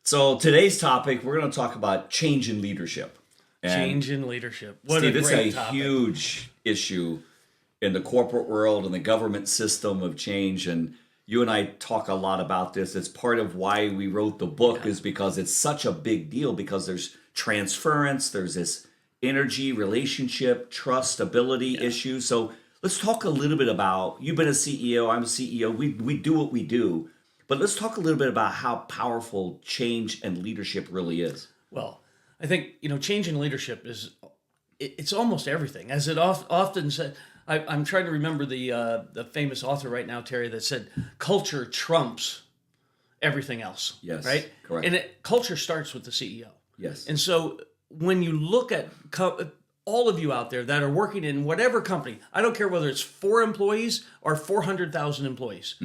So today's topic, we're going to talk about change in leadership. And Change in leadership. What Steve, a it's great a topic. huge issue in the corporate world and the government system of change. And you and I talk a lot about this. It's part of why we wrote the book is because it's such a big deal because there's transference, there's this energy, relationship, trust, ability issues. So let's talk a little bit about, you've been a CEO, I'm a CEO, we do what we do. But let's talk a little bit about how powerful change and leadership really is. Well, I think, change in leadership it's almost everything. As it often said, I'm trying to remember the famous author right now, Terry, that said, culture trumps everything else. Yes, right? correct. And culture starts with the CEO. Yes. And so when you look at all of you out there that are working in whatever company, I don't care whether it's 4 employees or 400,000 employees,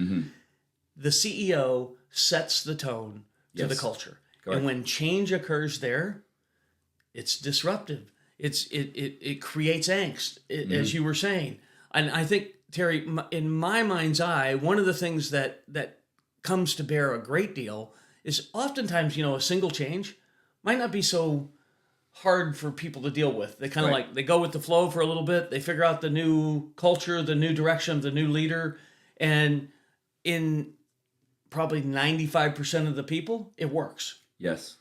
the CEO sets the tone to the culture. Correct. And when change occurs there, it's disruptive. It creates angst, as you were saying. And I think, Terry, in my mind's eye, one of the things that comes to bear a great deal is oftentimes, a single change might not be so hard for people to deal with. They kind of they go with the flow for a little bit. They figure out the new culture, the new direction of the new leader. And in probably 95% of the people, it works. Yes.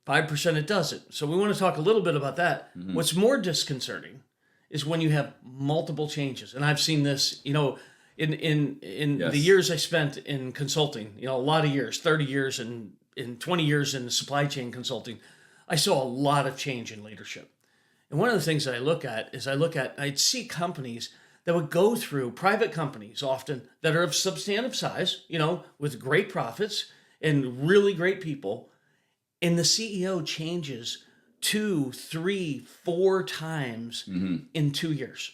5% it doesn't. So we want to talk a little bit about that. What's more disconcerting is when you have multiple changes. And I've seen this, in the years I spent in consulting, a lot of years, 30 years and 20 years in supply chain consulting, I saw a lot of change in leadership. And one of the things that I look at is I'd see companies that would go through, private companies often, that are of substantive size, with great profits and really great people. And the CEO changes 2, 3, 4 times in 2 years.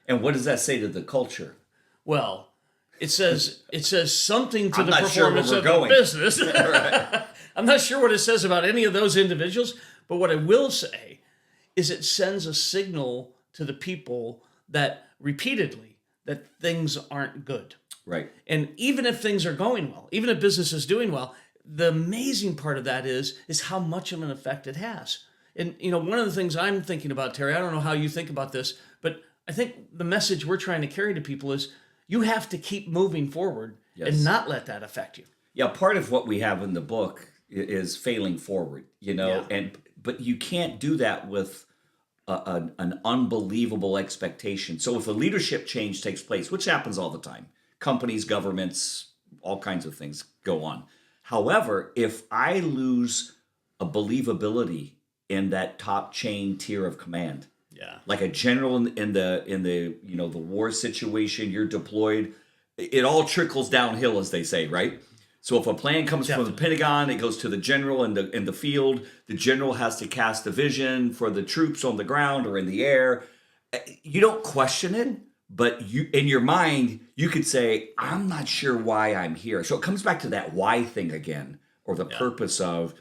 And what does that say to the culture? Well, it says something to I'm the not sure where performance we're of going. the business. Right. I'm not sure what it says about any of those individuals, but what I will say is it sends a signal to the people that repeatedly that things aren't good. Right. And even if things are going well, even if business is doing well, the amazing part of that is how much of an effect it has. And, one of the things I'm thinking about, Terry, I don't know how you think about this, but I think the message we're trying to carry to people is you have to keep moving forward and not let that affect you. Yeah, part of what we have in the book is failing forward, but you can't do that with an unbelievable expectation. So if a leadership change takes place, which happens all the time, companies, governments, all kinds of things go on. However, if I lose a believability in that top chain tier of command, like a general in the the war situation, you're deployed, it all trickles downhill, as they say, right? So if a plan comes from the Pentagon, it goes to the general in the field. The general has to cast a vision for the troops on the ground or in the air. You don't question it, but you, in your mind, you could say, I'm not sure why I'm here. So it comes back to that why thing again, or the purpose of,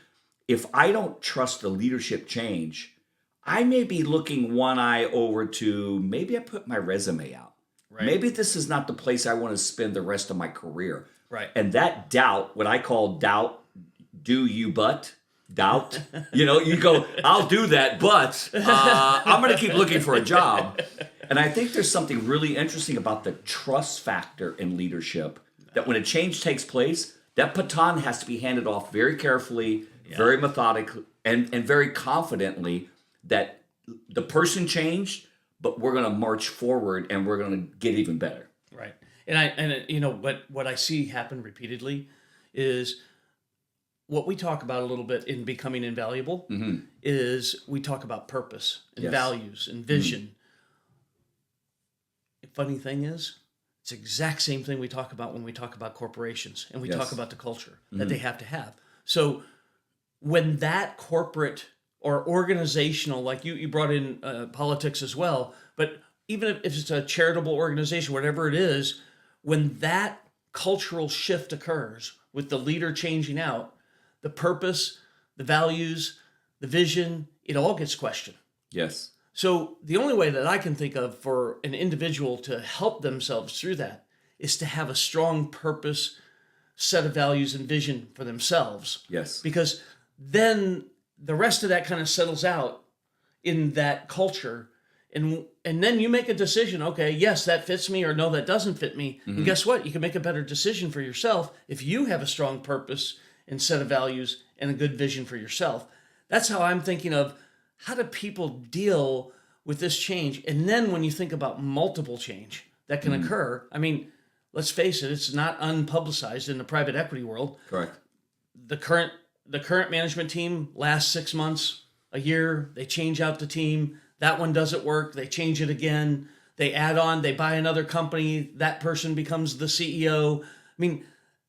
if I don't trust the leadership change, I may be looking one eye over to, maybe I put my resume out. Right. Maybe this is not the place I want to spend the rest of my career. Right. And that doubt, what I call doubt, doubt, you go, I'll do that, but I'm going to keep looking for a job. And I think there's something really interesting about the trust factor in leadership, that when a change takes place, that baton has to be handed off very carefully, very methodically, and very confidently that the person changed, but we're going to march forward and we're going to get even better. Right. And what I see happen repeatedly is what we talk about a little bit in Becoming Invaluable is we talk about purpose and values and vision. The funny thing is, it's the exact same thing we talk about when we talk about corporations and we talk about the culture that they have to have. So when that corporate or organizational, like you brought in politics as well, but even if it's a charitable organization, whatever it is, when that cultural shift occurs with the leader changing out, the purpose, the values, the vision, it all gets questioned. Yes. So the only way that I can think of for an individual to help themselves through that is to have a strong purpose, set of values and vision for themselves. Yes. Because then the rest of that kind of settles out in that culture. And then you make a decision, okay, yes, that fits me, or no, that doesn't fit me. And guess what? You can make a better decision for yourself if you have a strong purpose and set of values and a good vision for yourself. That's how I'm thinking of how do people deal with this change. And then when you think about multiple change that can occur, I mean, let's face it, it's not unpublicized in the private equity world. Correct. The current management team lasts 6 months, a year, they change out the team. That one doesn't work. They change it again. They add on, they buy another company. That person becomes the CEO. I mean,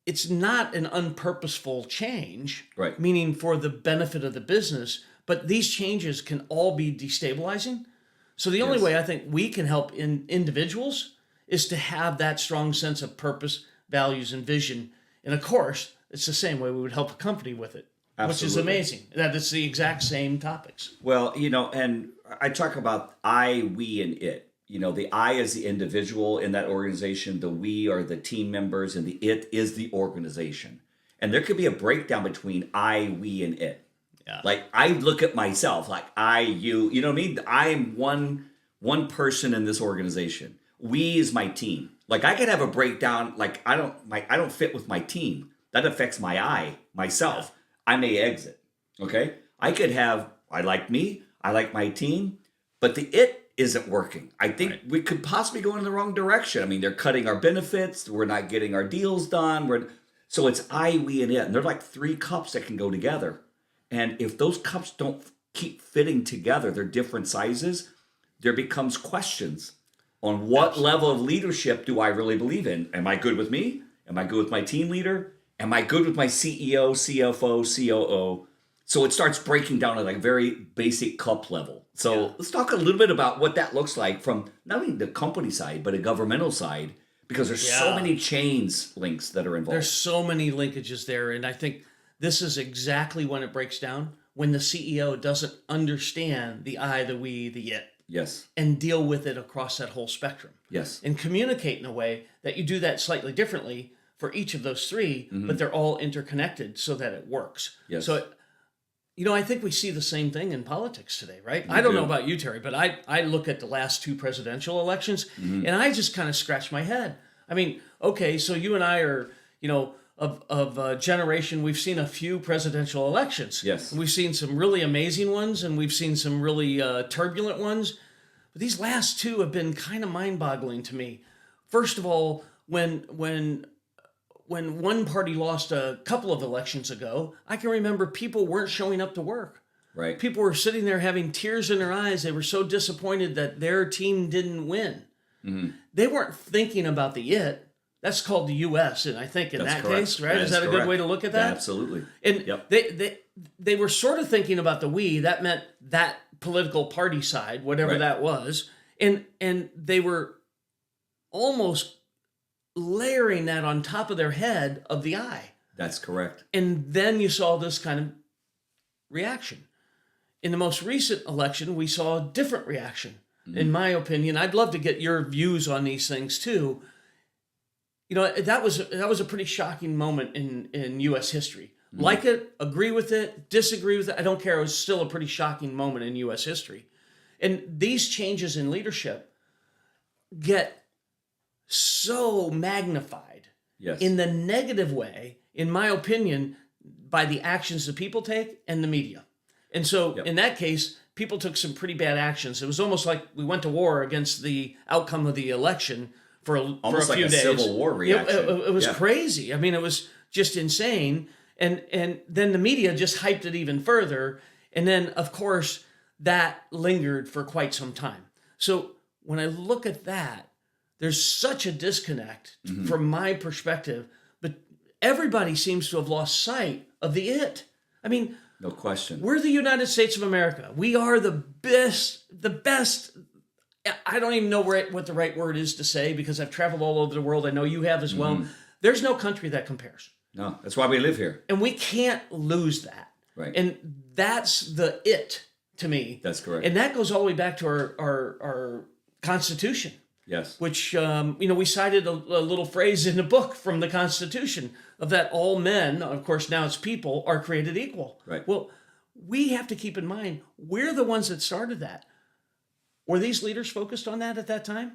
it's not an unpurposeful change, right? Meaning for the benefit of the business, but these changes can all be destabilizing. So the only way I think we can help individuals is to have that strong sense of purpose, values, and vision. And of course, it's the same way we would help a company with it. Absolutely. Which is amazing. That it's the exact same topics. Well, and I talk about I, we, and it. The I is the individual in that organization. The we are the team members, and the it is the organization. And there could be a breakdown between I, we, and it. Yeah. Like I look at myself like I, you. You know what I mean? I am one person in this organization. We is my team. Like I could have a breakdown. Like I don't fit with my team. That affects my I, myself. Yeah. I may exit, okay? I could have, I like me, I like my team, but the it isn't working. I think we could possibly go in the wrong direction. I mean, they're cutting our benefits, we're not getting our deals done. So it's I, we, and it. And they're like 3 cups that can go together. And if those cups don't keep fitting together, they're different sizes, there becomes questions on what level of leadership do I really believe in? Am I good with me? Am I good with my team leader? Am I good with my CEO, CFO, COO? So it starts breaking down at like very basic cup level. So let's talk a little bit about what that looks like from not only the company side, but a governmental side, because there's so many chains links that are involved. There's so many linkages there. And I think this is exactly when it breaks down, when the CEO doesn't understand the I, the we, the it. Yes. And deal with it across that whole spectrum. Yes. And communicate in a way that you do that slightly differently for each of those 3, but they're all interconnected so that it works. Yes. So, I think we see the same thing in politics today, right? I don't know about you, Terry, but I look at the last 2 presidential elections and I just kind of scratch my head. I mean, okay, so you and I are, of a generation, we've seen a few presidential elections. Yes. We've seen some really amazing ones and we've seen some really turbulent ones. But these last 2 have been kind of mind-boggling to me. First of all, when one party lost a couple of elections ago, I can remember people weren't showing up to work. Right. People were sitting there having tears in their eyes. They were so disappointed that their team didn't win. They weren't thinking about the it. That's called the U.S. And I think in that case, right? Is that a good way to look at that? Absolutely. And they were sort of thinking about the we. That meant that political party side, whatever that was. And they were almost layering that on top of their head of the I. That's correct. And then you saw this kind of reaction. In the most recent election, we saw a different reaction. In my opinion, I'd love to get your views on these things too. That was a pretty shocking moment in U.S. history. Like it, agree with it, disagree with it, I don't care. It was still a pretty shocking moment in U.S. history. And these changes in leadership get so magnified in the negative way, in my opinion, by the actions that people take and the media. And so in that case, people took some pretty bad actions. It was almost like we went to war against the outcome of the election for a few days. Almost like a Civil War reaction. It was crazy. I mean, it was just insane. And then the media just hyped it even further. And then, of course, that lingered for quite some time. So when I look at that, there's such a disconnect from my perspective, but everybody seems to have lost sight of the it. I mean, no question. We're the United States of America. We are the best. I don't even know what the right word is to say because I've traveled all over the world. I know you have as well. There's no country that compares. No, that's why we live here. And we can't lose that. Right. And that's the it to me. That's correct. And that goes all the way back to our Constitution. Yes. which, we cited a little phrase in the book from the Constitution of that all men, of course, now it's people, are created equal. Right. Well, we have to keep in mind, we're the ones that started that. Were these leaders focused on that at that time?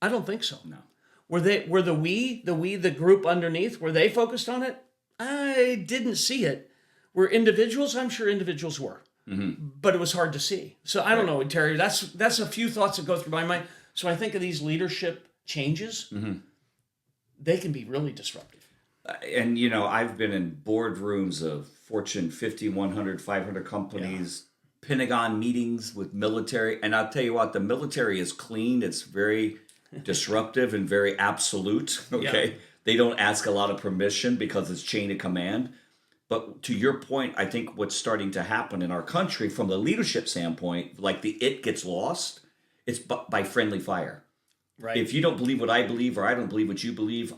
I don't think so. No. Were the group underneath, were they focused on it? I didn't see it. Were individuals? I'm sure individuals were. But it was hard to see. So I don't know, Terry, that's a few thoughts that go through my mind. So I think of these leadership changes, they can be really disruptive. And, I've been in boardrooms of Fortune 50, 100, 500 companies, Pentagon meetings with military. And I'll tell you what, the military is clean. It's very disruptive and very absolute. Okay. Yeah. They don't ask a lot of permission because it's chain of command. But to your point, I think what's starting to happen in our country from the leadership standpoint, like it gets lost, it's by friendly fire. Right. If you don't believe what I believe or I don't believe what you believe,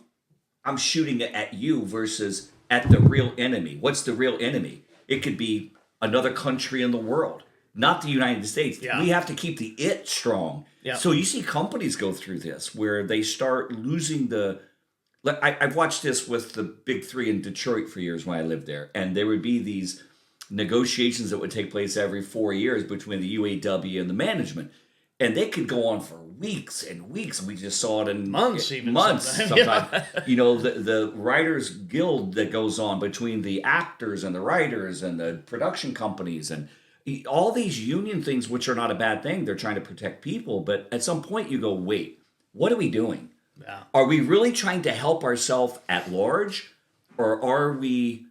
I'm shooting it at you versus at the real enemy. What's the real enemy? It could be another country in the world, not the United States. Yeah. We have to keep the it strong. Yeah. So you see companies go through this where they start losing I've watched this with the big three in Detroit for years when I lived there. And there would be these negotiations that would take place every 4 years between the UAW and the management. And they could go on for weeks and weeks. We just saw it in months sometimes. Yeah. The Writers Guild that goes on between the actors and the writers and the production companies and all these union things, which are not a bad thing. They're trying to protect people. But at some point you go, wait, what are we doing? Yeah. Are we really trying to help ourselves at large, or are we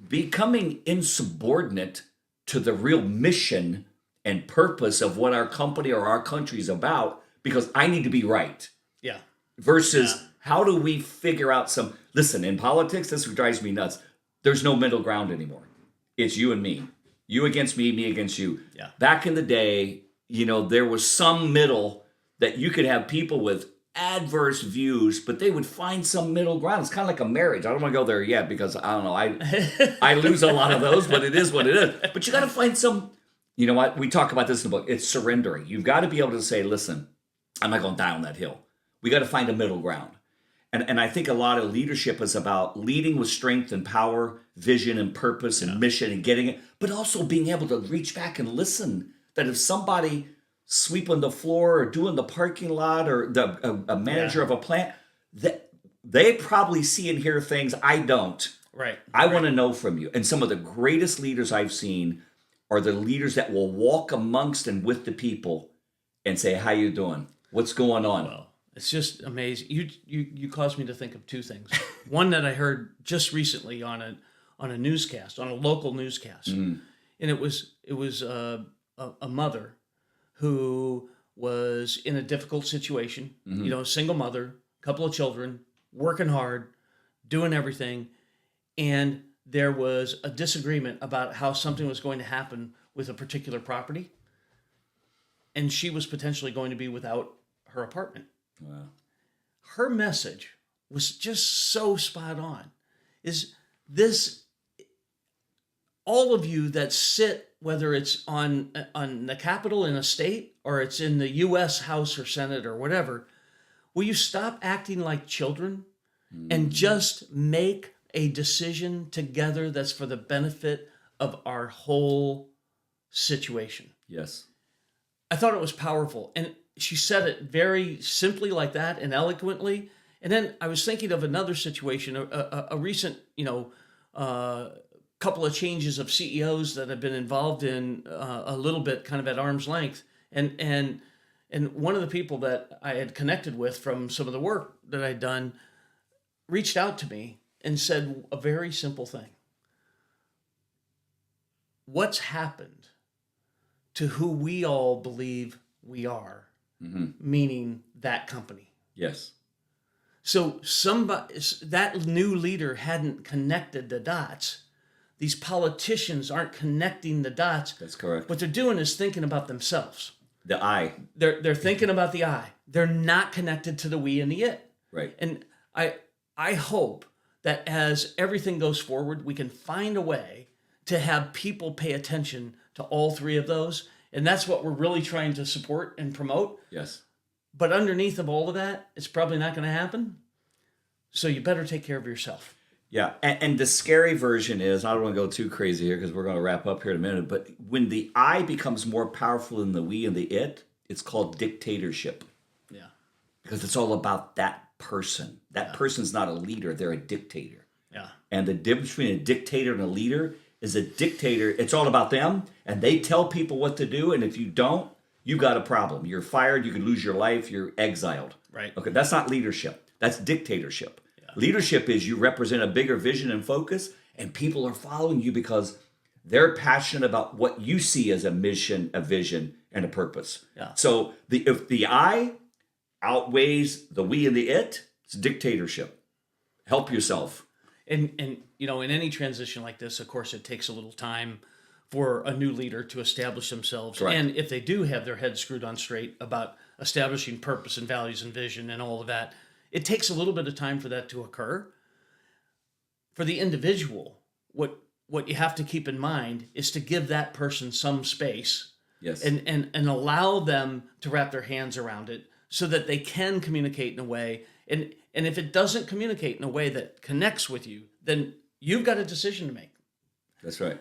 becoming insubordinate to the real mission and purpose of what our company or our country is about? Because I need to be right. Yeah. Versus how do we figure out listen, in politics, this drives me nuts. There's no middle ground anymore. It's you and me. You against me, me against you. Yeah. Back in the day, there was some middle that you could have people with adverse views, but they would find some middle ground. It's kind of like a marriage. I don't want to go there yet because I don't know. I lose a lot of those, but it is what it is. But you got to find some, you know what? We talk about this in the book. It's surrendering. You've got to be able to say, listen, I'm not going to die on that hill. We got to find a middle ground. And I think a lot of leadership is about leading with strength and power, vision and purpose and mission and getting it, but also being able to reach back and listen. That if somebody sweeping the floor or doing the parking lot or a manager of a plant, that they probably see and hear things I don't. Right. I want to know from you. And some of the greatest leaders I've seen are the leaders that will walk amongst and with the people and say, how you doing? What's going on? Well, it's just amazing. You caused me to think of two things. One that I heard just recently on a newscast, on a local newscast. Mm-hmm. And it was a mother who was in a difficult situation, single mother, couple of children, working hard, doing everything. And there was a disagreement about how something was going to happen with a particular property. And she was potentially going to be without her apartment. Wow. Her message was just so spot on. Is this, all of you that sit, whether it's on the Capitol in a state or it's in the U.S. House or Senate or whatever, will you stop acting like children and just make a decision together that's for the benefit of our whole situation? Yes. I thought it was powerful. And she said it very simply like that and eloquently. And then I was thinking of another situation, a recent, couple of changes of CEOs that I've been involved in a little bit kind of at arm's length. And one of the people that I had connected with from some of the work that I'd done reached out to me and said a very simple thing. What's happened to who we all believe we are, meaning that company? Yes. So that new leader hadn't connected the dots. These politicians aren't connecting the dots. That's correct. What they're doing is thinking about themselves. The I. They're thinking about the I. They're not connected to the we and the it. Right. And I hope that as everything goes forward, we can find a way to have people pay attention to all three of those. And that's what we're really trying to support and promote. Yes. But underneath of all of that, it's probably not going to happen. So you better take care of yourself. Yeah, and the scary version is, I don't want to go too crazy here because we're going to wrap up here in a minute, but when the I becomes more powerful than the we and the it, it's called dictatorship. Yeah. Because it's all about that person. That person's not a leader, they're a dictator. Yeah. And the difference between a dictator and a leader is a dictator, it's all about them, and they tell people what to do, and if you don't, you got a problem. You're fired, you could lose your life, you're exiled. Right. Okay, that's not leadership. That's dictatorship. Leadership is you represent a bigger vision and focus, and people are following you because they're passionate about what you see as a mission, a vision, and a purpose. Yeah. So if the I outweighs the we and the it, it's dictatorship. Help yourself. And in any transition like this, of course, it takes a little time for a new leader to establish themselves. Correct. And if they do have their head screwed on straight about establishing purpose and values and vision and all of that, it takes a little bit of time for that to occur. For the individual, what you have to keep in mind is to give that person some space. Yes. And allow them to wrap their hands around it so that they can communicate in a way. And if it doesn't communicate in a way that connects with you, then you've got a decision to make. That's right.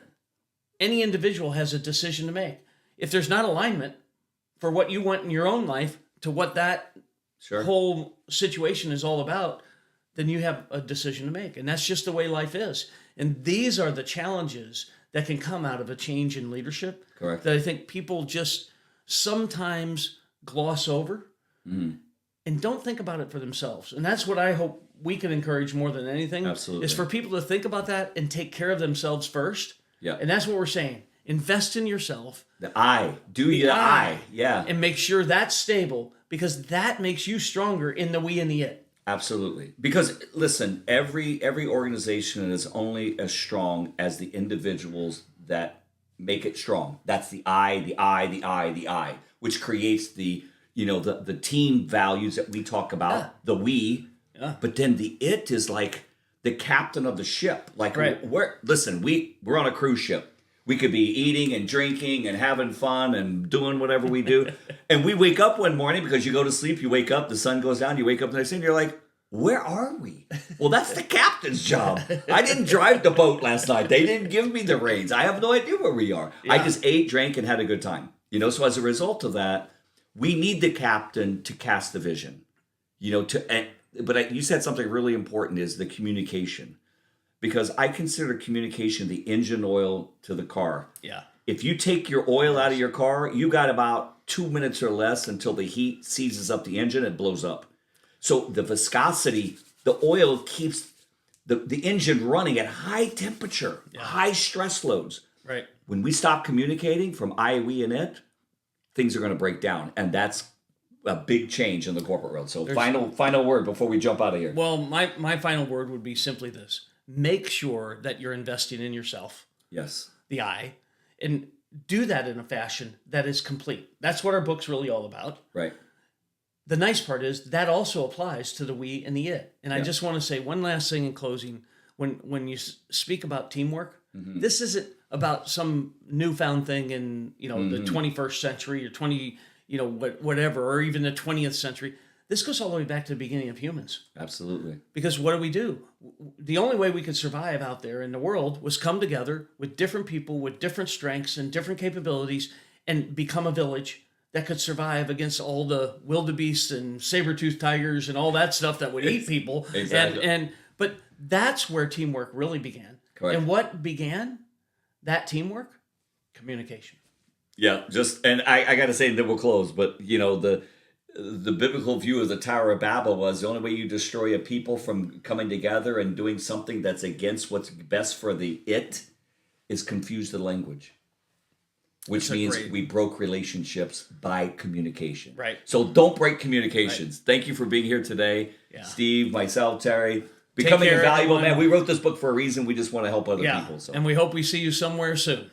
Any individual has a decision to make. If there's not alignment for what you want in your own life to what that whole situation is all about, then you have a decision to make. And that's just the way life is. And these are the challenges that can come out of a change in leadership. Correct. That I think people just sometimes gloss over and don't think about it for themselves. And that's what I hope we can encourage more than anything. Absolutely. Is for people to think about that and take care of themselves first. Yeah. And that's what we're saying. Invest in yourself. The I. Do the I. Yeah. And make sure that's stable, because that makes you stronger in the we and the it. Absolutely. Because listen, every organization is only as strong as the individuals that make it strong. That's the I, which creates the team values that we talk about, the we. Yeah. But then the it is like the captain of the ship. Like we're on a cruise ship. We could be eating and drinking and having fun and doing whatever we do. And we wake up one morning because you go to sleep, you wake up, the sun goes down, you wake up the next day and you're like, where are we? Well, that's the captain's job. I didn't drive the boat last night. They didn't give me the reins. I have no idea where we are. Yeah. I just ate, drank, and had a good time. So as a result of that, we need the captain to cast the vision. But you said something really important is the communication. Because I consider communication the engine oil to the car. Yeah. If you take your oil out of your car, you got about 2 minutes or less until the heat seizes up the engine and blows up. So the viscosity, the oil keeps the engine running at high temperature, high stress loads. Right. When we stop communicating from I, we, and it, things are going to break down. And that's a big change in the corporate world. So final word before we jump out of here. Well, my final word would be simply this. Make sure that you're investing in yourself. Yes. The I. And do that in a fashion that is complete. That's what our book's really all about. Right. The nice part is that also applies to the we and the it. And I just want to say one last thing in closing. When you speak about teamwork, this isn't about some newfound thing in the 21st century or whatever, or even the 20th century. This goes all the way back to the beginning of humans. Absolutely. Because what do? The only way we could survive out there in the world was come together with different people with different strengths and different capabilities and become a village that could survive against all the wildebeests and saber-toothed tigers and all that stuff that would eat people. Exactly. But that's where teamwork really began. Correct. And what began that teamwork? Communication. Yeah, and I got to say, then we'll close, but the biblical view of the Tower of Babel was the only way you destroy a people from coming together and doing something that's against what's best for the it is confuse the language, which means we broke relationships by communication. Right. So don't break communications. Right. Thank you for being here today. Yeah. Steve, myself, Terry. Becoming Invaluable, man. We wrote this book for a reason. We just want to help other people. So. And we hope we see you somewhere soon.